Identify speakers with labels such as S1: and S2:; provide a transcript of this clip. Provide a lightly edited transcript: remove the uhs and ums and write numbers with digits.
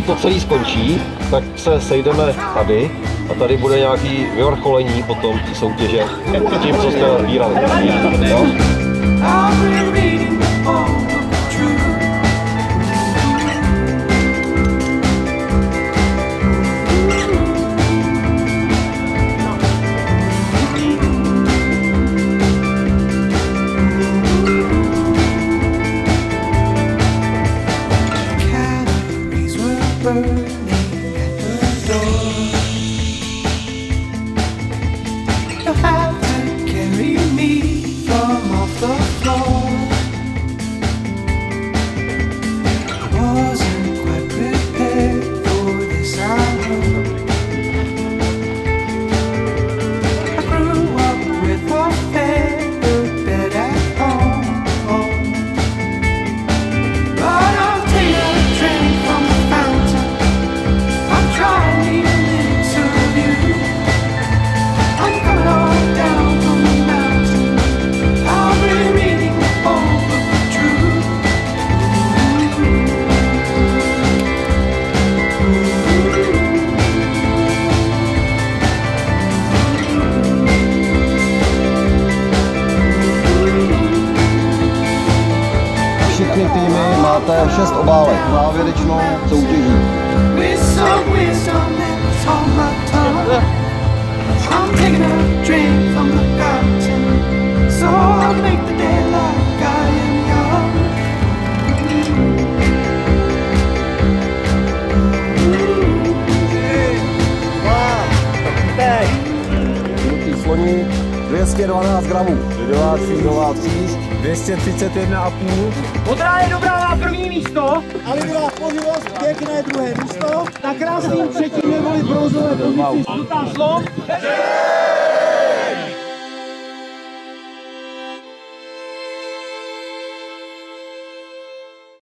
S1: to celé skončí, tak se sejdeme tady a tady bude nějaký vyvrcholení potom té soutěže tím, co jste nazbírali. Jo? Všechny týmy máte 6 obálek závěrečnou soutěží. Sloní 212 gramů, dovácí 231,5.
S2: Modrá je dobrá na první místo.
S3: A lidová tvořivost, pěkné druhé místo. Na krásným třetím neboli bronzové pozici.
S2: Slom.